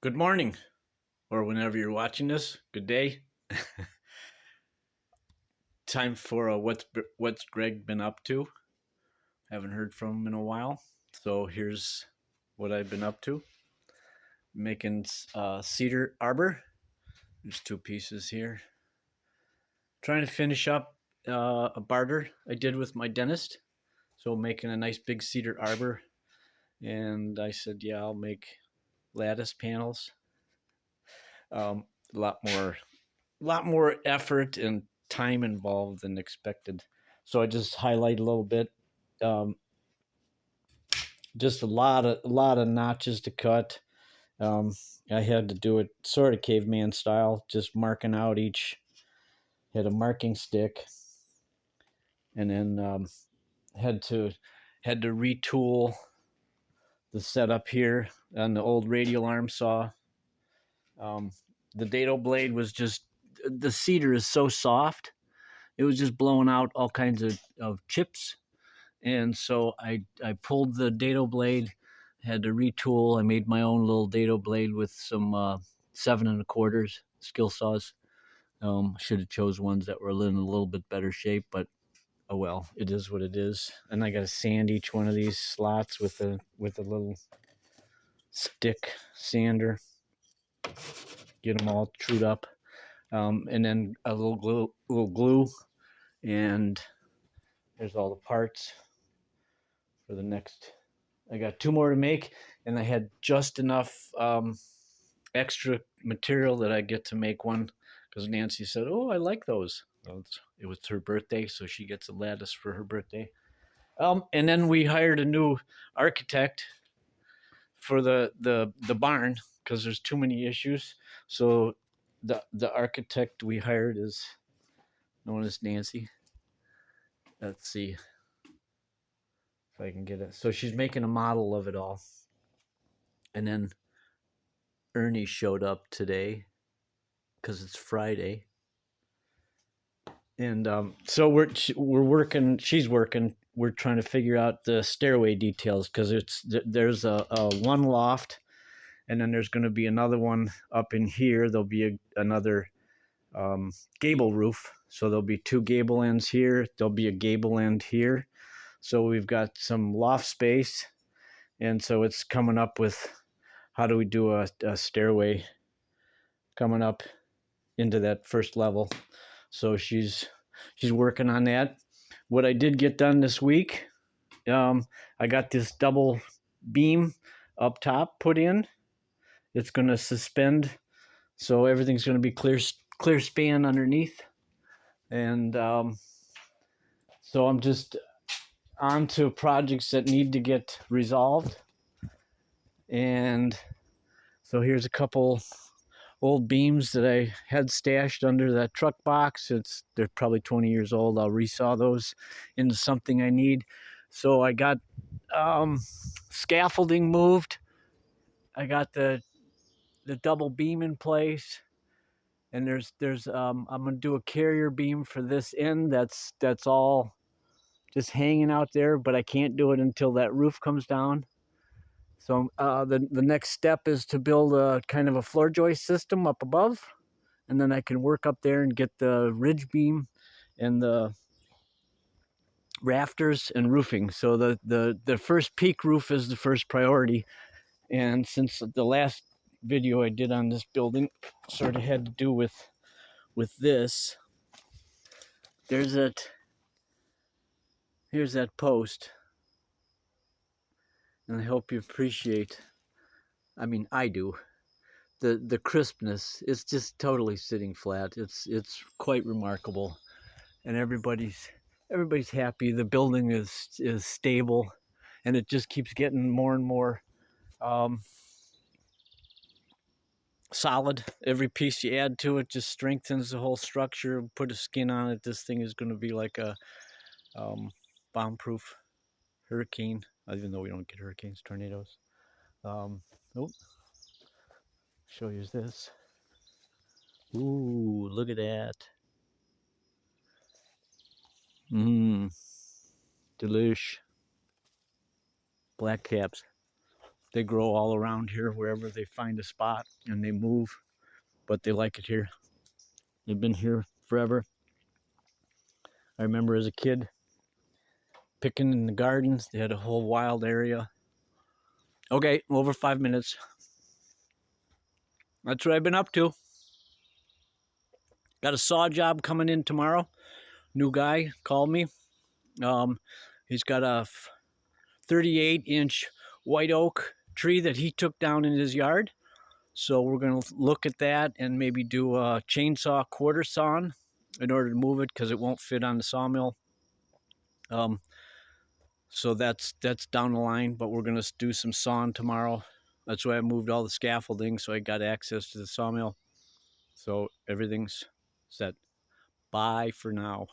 Good morning, or whenever you're watching this, good day. Time for what's Greg been up to. Haven't heard from him in a while, so here's what I've been up to. Making cedar arbor. There's two pieces here. Trying to finish up a barter I did with my dentist. So making a nice big cedar arbor, and I said, yeah, I'll make lattice panels. A lot more effort and time involved than expected. So I just highlight a little bit. Um, just a lot of notches to cut. Um, I had to do it sort of caveman style, just marking out each. Had a marking stick, and then had to retool the setup here on the old radial arm saw. Um, the dado blade was just the cedar is so soft. It was just blowing out all kinds of chips. And so I pulled the dado blade, had to retool. I made my own little dado blade with some 7 1/4 skill saws. Should have chose ones that were in a little bit better shape, but oh well, it is what it is. And I got to sand each one of these slots with a little stick sander, get them all trued up, and then a little glue, and there's all the parts for the next. I got two more to make, and I had just enough extra material that I get to make one because Nancy said, "Oh, I like those." Well, it was her birthday, so she gets a lattice for her birthday. And then we hired a new architect for the barn because there's too many issues. So the architect we hired is known as Nancy. Let's see if I can get it. So she's making a model of it all, and then Ernie showed up today because it's Friday, and so we're working. She's working. We're trying to figure out the stairway details because there's a one loft, and then there's going to be another one up in here. There'll be another gable roof, so there'll be two gable ends here. There'll be a gable end here. So we've got some loft space, and so it's coming up with how do we do a stairway coming up into that first level. So she's working on that. What I did get done this week, I got this double beam up top put in. It's going to suspend, so everything's going to be clear span underneath. And so I'm just on to projects that need to get resolved. And so here's a couple old beams that I had stashed under that truck box. They're probably 20 years old. I'll resaw those into something I need. So I got scaffolding moved. I got the double beam in place, and I'm gonna do a carrier beam for this end. That's all just hanging out there, but I can't do it until that roof comes down. So the next step is to build a kind of a floor joist system up above, and then I can work up there and get the ridge beam and the rafters and roofing. So the first peak roof is the first priority. And since the last video I did on this building sort of had to do with this, here's that post, and I hope you appreciate. I mean, I do. The crispness. It's just totally sitting flat. It's quite remarkable, and everybody's happy. The building is stable, and it just keeps getting more and more solid. Every piece you add to it just strengthens the whole structure. Put a skin on it, this thing is going to be like a bomb-proof hurricane. Even though we don't get hurricanes, tornadoes. Oh, show you this. Ooh, look at that. Delish. Black caps. They grow all around here wherever they find a spot, and they move, but they like it here. They've been here forever. I remember as a kid picking in the gardens. They had a whole wild area. Okay, over 5 minutes. That's what I've been up to. Got a saw job coming in tomorrow. New guy called me. He's got a 38-inch white oak tree that he took down in his yard. So we're going to look at that and maybe do a chainsaw quarter sawn in order to move it because it won't fit on the sawmill. So that's down the line, but we're going to do some sawing tomorrow. That's why I moved all the scaffolding so I got access to the sawmill. So everything's set. Bye for now.